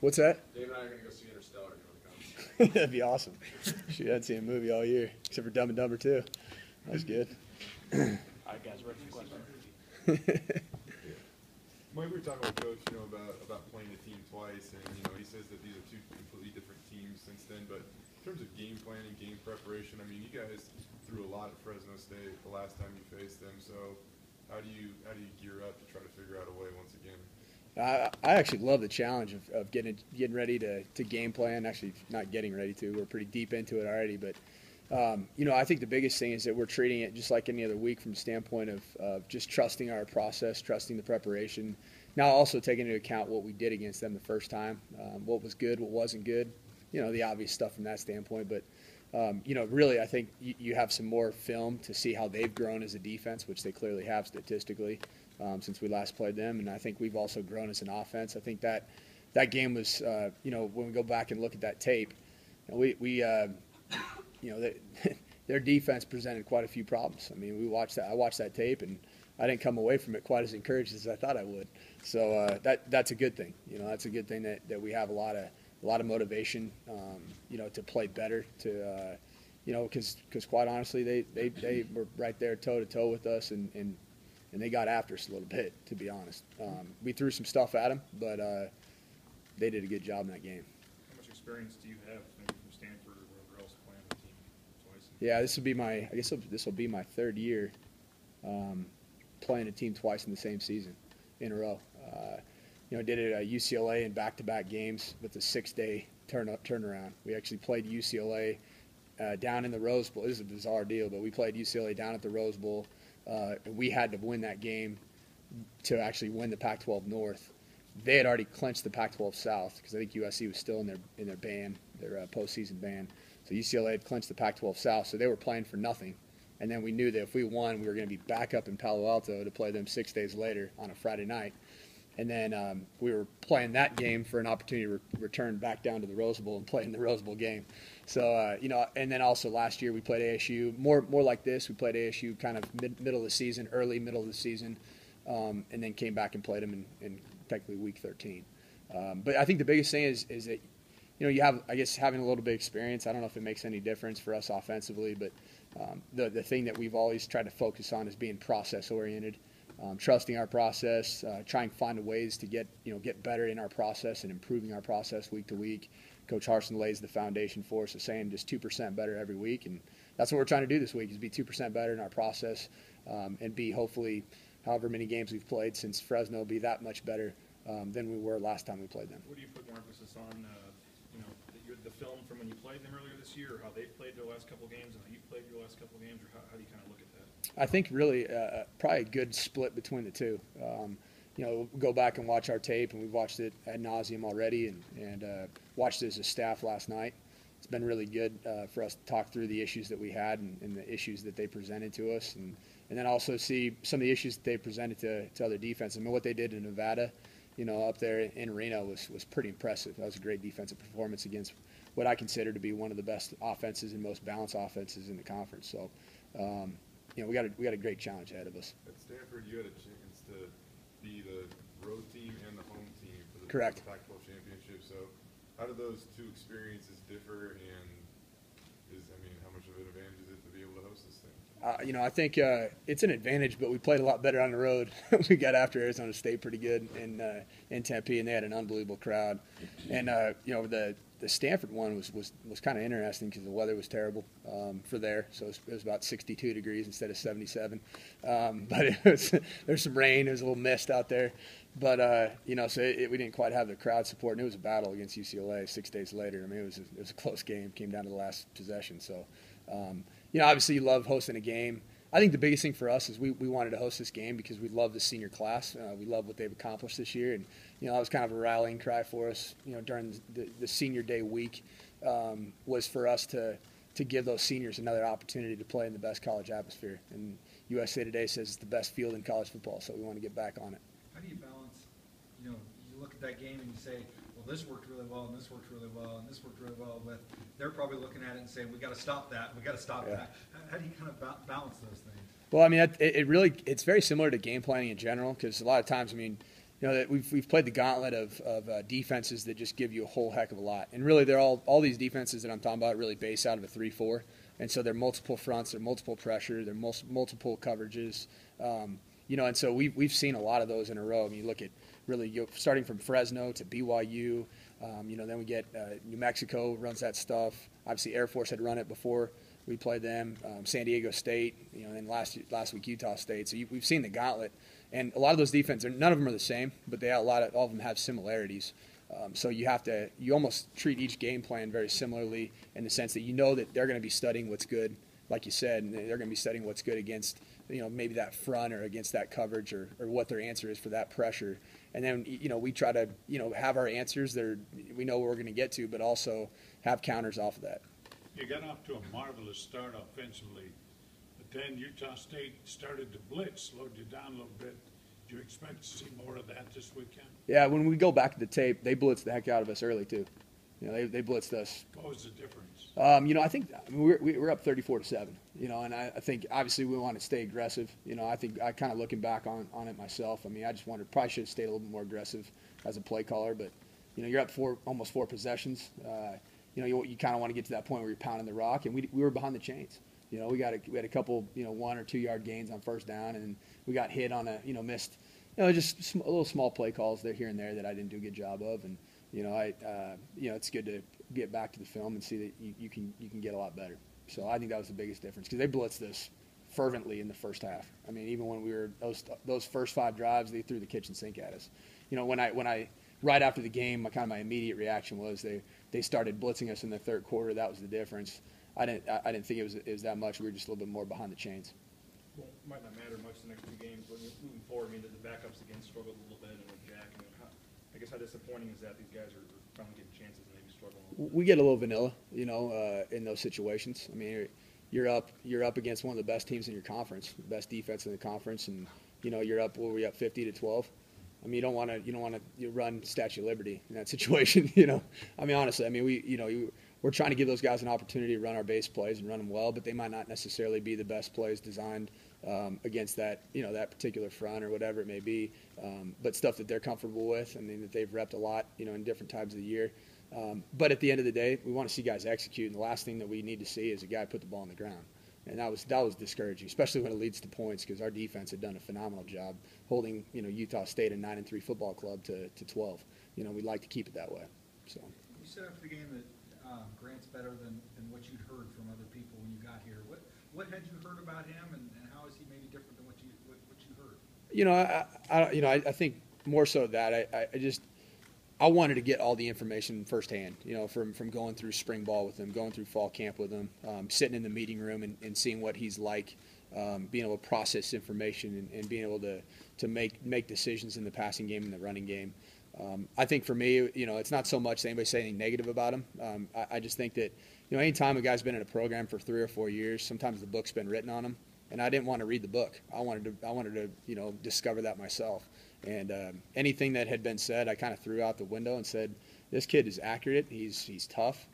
What's that? Dave and I are going to go see Interstellar. You want to come? That'd be awesome. Shoot, I'd see a movie all year, except for Dumb and Dumber 2. That was good. All right, guys, ready for questions? Mike, we were talking with Coach, about playing the team twice, and he says that these are two completely different teams since then. But in terms of game planning, game preparation, I mean, you guys threw a lot at Fresno State the last time you faced them. So how do you gear up to try to figure out a way once again? I actually love the challenge of getting ready to game plan. Actually, not getting ready to. We're pretty deep into it already, but. I think the biggest thing is that we're treating it just like any other week from the standpoint of just trusting our process, trusting the preparation. Now also taking into account what we did against them the first time, what was good, what wasn't good, the obvious stuff from that standpoint. But, really I think you have some more film to see how they've grown as a defense, which they clearly have statistically since we last played them. And I think we've also grown as an offense. I think that game was, when we go back and look at that tape, their defense presented quite a few problems. I mean, I watched that tape, and I didn't come away from it quite as encouraged as I thought I would. So that's a good thing. That's a good thing that we have a lot of motivation, to play better. Because quite honestly, they were right there toe to toe with us, and they got after us a little bit. To be honest, we threw some stuff at them, but they did a good job in that game. How much experience do you have maybe from Stanford or wherever else playing the team twice? Yeah, this will be my third year playing a team twice in the same season in a row. Did it at UCLA in back-to-back games with a 6-day turnaround. We actually played UCLA down in the Rose Bowl. This is a bizarre deal, but we played UCLA down at the Rose Bowl. And we had to win that game to actually win the Pac-12 North. They had already clinched the Pac-12 South because I think USC was still in their ban, their postseason ban. So UCLA had clinched the Pac-12 South, so they were playing for nothing. And then we knew that if we won, we were going to be back up in Palo Alto to play them 6 days later on a Friday night. And then we were playing that game for an opportunity to return back down to the Rose Bowl and play in the Rose Bowl game. So, and then also last year we played ASU, more like this. We played ASU kind of middle of the season, middle of the season, and then came back and played them in technically week 13. But I think the biggest thing is that, you have, I guess, having a little bit of experience. I don't know if it makes any difference for us offensively, but the thing that we've always tried to focus on is being process-oriented. Trusting our process, trying to find ways to get better in our process and improving our process week to week. Coach Harsin lays the foundation for us of saying just 2% better every week, and that's what we're trying to do this week is be 2% better in our process and be hopefully however many games we've played since Fresno be that much better than we were last time we played them. What do you put more emphasis on, the film from when you played them earlier this year, or how they've played their last couple of games and how you've played your last couple of games, or how do you kind of look at that? I think really probably a good split between the two. Go back and watch our tape, and we've watched it ad nauseum already, and watched it as a staff last night. It's been really good for us to talk through the issues that we had and the issues that they presented to us, and then also see some of the issues that they presented to other defense. I mean, what they did in Nevada, up there in Reno was pretty impressive. That was a great defensive performance against what I consider to be one of the best offenses and most balanced offenses in the conference. So, we got a great challenge ahead of us. At Stanford, you had a chance to be the road team and the home team for the Correct. Pac-12 championship. So, how do those two experiences differ, and how much of an advantage is it to be able to host this thing? I think it's an advantage, but we played a lot better on the road. We got after Arizona State pretty good in Tempe, and they had an unbelievable crowd. And the Stanford one was kind of interesting because the weather was terrible for there, so it was about 62 degrees instead of 77. But there's some rain, there was a little mist out there. But so we didn't quite have the crowd support, and it was a battle against UCLA 6 days later. I mean, it was a close game, came down to the last possession. So. Obviously you love hosting a game. I think the biggest thing for us is we wanted to host this game because we love the senior class. We love what they've accomplished this year. And, that was kind of a rallying cry for us, during the senior day week was for us to give those seniors another opportunity to play in the best college atmosphere. And USA Today says it's the best field in college football, so we want to get back on it. How do you balance, you look at that game and you say, well, this worked really well, and this worked really well, and this worked really well, but they're probably looking at it and saying, we got to stop that, we got to stop that. How do you kind of balance those things? Well, I mean, it's very similar to game planning in general because a lot of times, that we've played the gauntlet of defenses that just give you a whole heck of a lot. And really, they're all these defenses that I'm talking about really based out of a 3-4. And so they're multiple fronts, they're multiple pressure, they're multiple coverages. And so we've seen a lot of those in a row. I mean, you look at really starting from Fresno to BYU. Then we get New Mexico runs that stuff. Obviously, Air Force had run it before we played them. San Diego State, and last week Utah State. So we've seen the gauntlet, and a lot of those defenses, none of them are the same, but all of them have similarities. So you almost treat each game plan very similarly in the sense that that they're going to be studying what's good, like you said, and they're going to be studying what's good against maybe that front or against that coverage or what their answer is for that pressure. And then, we try to, have our answers that we know where we're going to get to, but also have counters off of that. You got off to a marvelous start offensively, but then Utah State started to blitz, slowed you down a little bit. Do you expect to see more of that this weekend? Yeah, when we go back to the tape, they blitzed the heck out of us early, too. They blitzed us. What was the difference? I think we're up 34-7, and I think obviously we want to stay aggressive. I think I kind of looking back on it myself. I mean, I just probably should have stayed a little bit more aggressive as a play caller, but, you're up almost 4 possessions. You kind of want to get to that point where you're pounding the rock, and we were behind the chains. We had a couple, 1 or 2 yard gains on first down, and we got hit on missed, just a little small play calls there here and there that I didn't do a good job of, and it's good to get back to the film and see that you can get a lot better. So I think that was the biggest difference because they blitzed us fervently in the first half. I mean, even when we were those first 5 drives, they threw the kitchen sink at us. When I right after the game, my immediate reaction was they started blitzing us in the third quarter. That was the difference. I didn't think it was that much. We were just a little bit more behind the chains. Well, it might not matter much the next 2 games, but moving forward, I mean, the backups again struggled a little bit, and with Jack, I guess how disappointing is that these guys are finally getting chances and maybe struggling a little bit? We get a little vanilla, in those situations. I mean, you're up against one of the best teams in your conference, the best defense in the conference, and you're up 50-12. I mean, you don't want to run Statue of Liberty in that situation. I mean, honestly, I mean we're trying to give those guys an opportunity to run our base plays and run them well, but they might not necessarily be the best plays designed against that that particular front or whatever it may be. But stuff that they're comfortable with, I mean that they've repped a lot, in different times of the year. But at the end of the day, we want to see guys execute, and the last thing that we need to see is a guy put the ball on the ground. And that was discouraging, especially when it leads to points, because our defense had done a phenomenal job holding Utah State, a 9-3 football club, to 12. We'd like to keep it that way. So You said after the game that Grant's better than what you'd heard from other people when you got here. What had you heard about him, and how is he maybe different than what you heard? I think more so that I wanted to get all the information firsthand, from going through spring ball with him, going through fall camp with him, sitting in the meeting room and seeing what he's like, being able to process information and being able to make decisions in the passing game and the running game. I think for me, it's not so much anybody say anything negative about him. I just think that, anytime a guy's been in a program for 3 or 4 years, sometimes the book's been written on him, and I didn't want to read the book. I wanted to discover that myself. And anything that had been said, I kind of threw out the window and said, this kid is accurate. He's tough.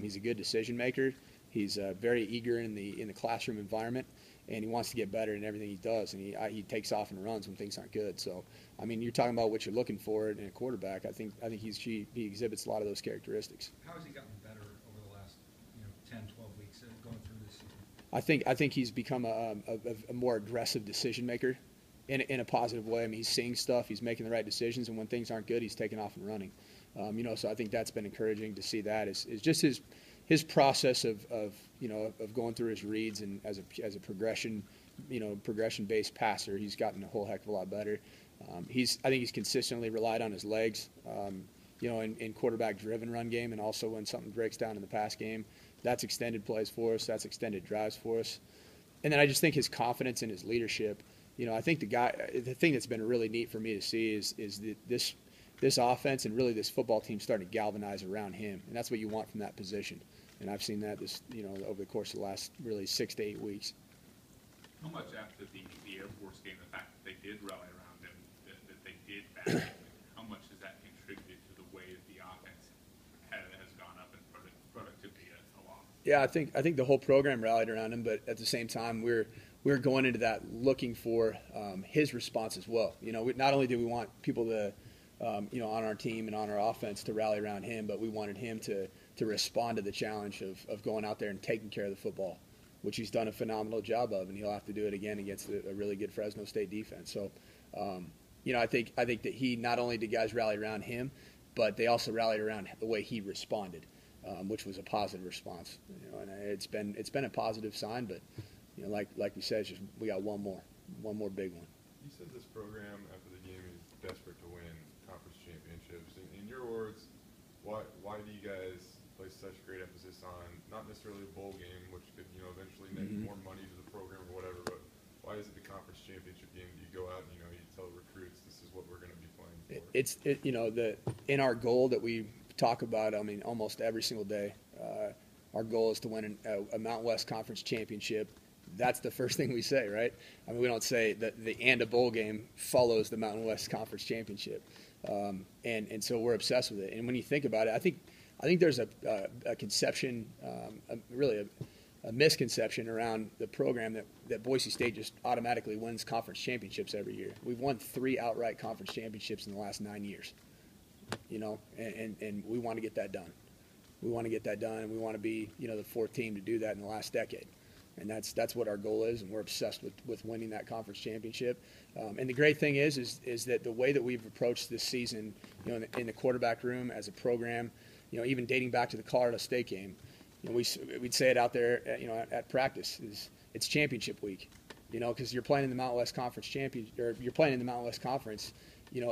He's a good decision maker. He's very eager in the classroom environment, and he wants to get better in everything he does. And he takes off and runs when things aren't good. So, I mean, you're talking about what you're looking for in a quarterback. I think he exhibits a lot of those characteristics. How has he gotten better over the last 10, 12 weeks going through this season? I think he's become a more aggressive decision maker in a positive way. I mean, he's seeing stuff, he's making the right decisions, and when things aren't good, he's taking off and running. So I think that's been encouraging to see. That is just his process of going through his reads, and as a progression based passer, he's gotten a whole heck of a lot better. I think he's consistently relied on his legs, in quarterback driven run game, and also when something breaks down in the pass game. That's extended plays for us, that's extended drives for us. And then I just think his confidence in his leadership. I think the thing that's been really neat for me to see is that this offense and really this football team starting to galvanize around him, and that's what you want from that position. And I've seen that over the course of the last really 6 to 8 weeks. How much after the Air Force game, the fact that they did rally around him, that they did back him, how much has that contributed to the way that the offense has gone up in productivity a lot? Yeah, I think the whole program rallied around him, but at the same time, we we're going into that looking for his response as well. Not only did we want people to, on our team and on our offense to rally around him, but we wanted him to respond to the challenge of going out there and taking care of the football, which he's done a phenomenal job of, and he'll have to do it again against a really good Fresno State defense. So, I think that he, not only did guys rally around him, but they also rallied around the way he responded, which was a positive response. And it's been a positive sign, but like we said, we got one more big one. You said this program after the game is desperate to win conference championships. In your words, why do you guys place such great emphasis on not necessarily a bowl game, which could eventually net more money to the program or whatever, but why is it the conference championship game? Do you go out and you tell recruits this is what we're going to be playing for? In our goal that we talk about, almost every single day, our goal is to win a Mountain West Conference championship. That's the first thing we say, right? We don't say that the and a bowl game follows the Mountain West Conference championship, and so we're obsessed with it. And when you think about it, I think there's a conception, really a misconception around the program that Boise State just automatically wins conference championships every year. We've won 3 outright conference championships in the last 9 years, and we want to get that done. We want to get that done, and we want to be, the 4th team to do that in the last decade. And that's what our goal is, and we're obsessed with winning that conference championship. And the great thing is that the way that we've approached this season, in the quarterback room as a program, even dating back to the Colorado State game, we'd say it out there, at practice, it's championship week, because you're playing in the Mountain West Conference you're playing in the Mountain West Conference.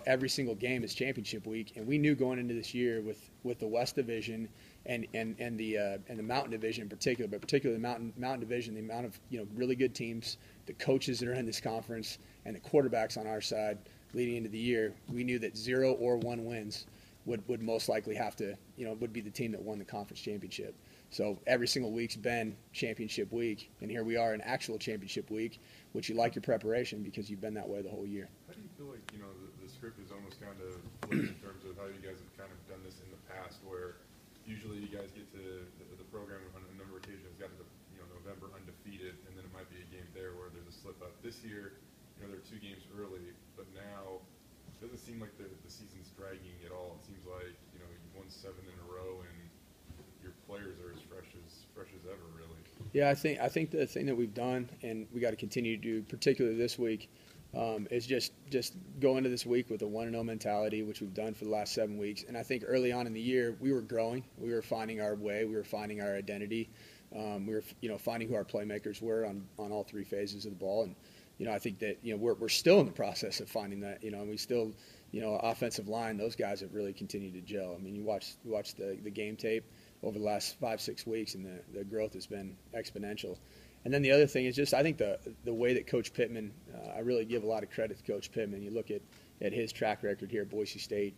Every single game is championship week, and we knew going into this year with the West Division and the Mountain Division in particular, but particularly the Mountain Division, the amount of really good teams, the coaches that are in this conference, and the quarterbacks on our side leading into the year, we knew that 0 or 1 wins would most likely have to would be the team that won the conference championship. So every single week's been championship week, and here we are in actual championship week, which you like your preparation because you've been that way the whole year. How do you feel like the script is almost kind of flipped in terms of how you guys have kind of done this in the past, where usually you guys get to the program on a number of occasions got to November undefeated, and then it might be a game there where there's a slip up. This year, there are 2 games early, but now it doesn't seem like the season's dragging at all. It seems like you've won 7 in a row, and your players are as fresh as ever, really. Yeah, I think the thing that we've done, and we got to continue to do, particularly this week, is just go into this week with a 1-0 mentality, which we've done for the last 7 weeks. And I think early on in the year, we were growing, we were finding our way, we were finding our identity, we were finding who our playmakers were on all 3 phases of the ball. And I think that we're still in the process of finding that. And we still, offensive line, those guys have really continued to gel. You watch the game tape over the last 5-6 weeks, and the growth has been exponential. And then the other thing is just I think the way that Coach Pittman, I really give a lot of credit to Coach Pittman. You look at his track record here at Boise State.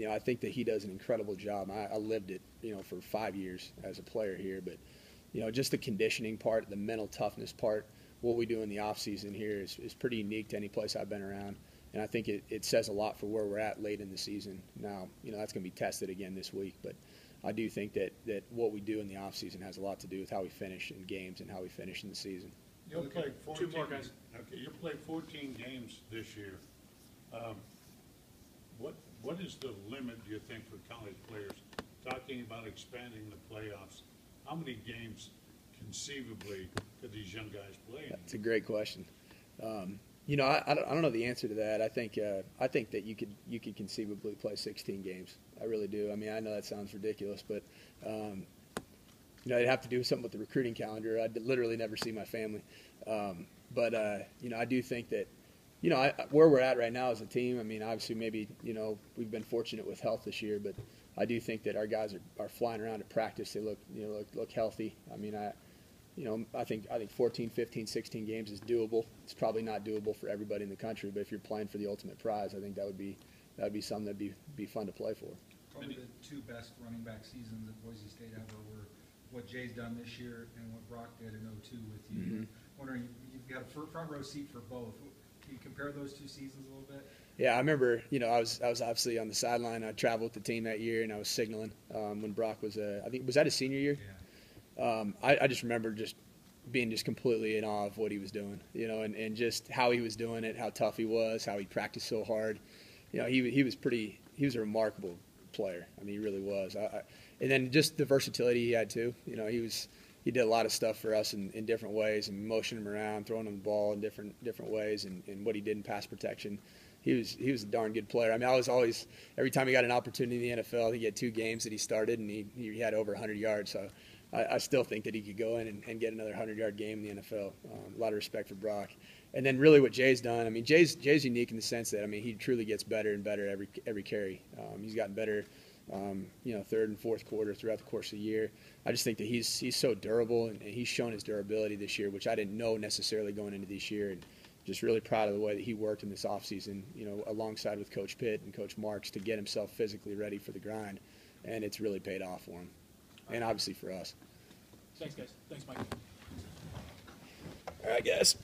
I think that he does an incredible job. I lived it, for 5 years as a player here. But, just the conditioning part, the mental toughness part, what we do in the off season here is pretty unique to any place I've been around. And I think it says a lot for where we're at late in the season. Now, that's going to be tested again this week. But I do think that what we do in the offseason has a lot to do with how we finish in games and how we finish in the season. You'll play 14, 2 more, guys. Okay, you'll play 14 games this year. What is the limit, do you think, for college players? Talking about expanding the playoffs, how many games conceivably could these young guys play? That's a great question. I don't know the answer to that. I think that you could conceivably play 16 games. I really do. I know that sounds ridiculous, but I'd have to do something with the recruiting calendar. I'd literally never see my family. But I do think that where we're at right now as a team. Obviously maybe we've been fortunate with health this year, but I do think that our guys are flying around at practice. They look healthy. I think 14, 15, 16 games is doable. It's probably not doable for everybody in the country, but if you're playing for the ultimate prize, I think that would be something that'd be fun to play for. Probably the 2 best running back seasons at Boise State ever were what Jay's done this year and what Brock did in 02 with you. Mm-hmm. Wondering, you've got a front row seat for both. Can you compare those 2 seasons a little bit? Yeah, I remember, I was obviously on the sideline. I traveled with the team that year, and I was signaling when Brock was, I think, was that his senior year? Yeah. I just remember just being just completely in awe of what he was doing, you know, and just how he was doing it, how tough he was, how he practiced so hard. You know, he was a remarkable player. I mean, he really was. And then just the versatility he had too. You know, he did a lot of stuff for us in different ways, and motioning him around, throwing him the ball in different ways, and what he did in pass protection. He was a darn good player. I mean, I was always, every time he got an opportunity in the NFL, he had 2 games that he started, and he had over 100 yards. So I still think that he could go in and get another 100-yard game in the NFL. A lot of respect for Brock. And then really what Jay's done, I mean, Jay's unique in the sense that, I mean, he truly gets better and better every carry. He's gotten better, you know, third and fourth quarter throughout the course of the year. I just think that he's so durable, and he's shown his durability this year, which I didn't know necessarily going into this year. And just really proud of the way that he worked in this offseason, you know, alongside with Coach Pitt and Coach Marks to get himself physically ready for the grind. And it's really paid off for him, and obviously for us. Thanks, guys. Thanks, Mike. All right, guys.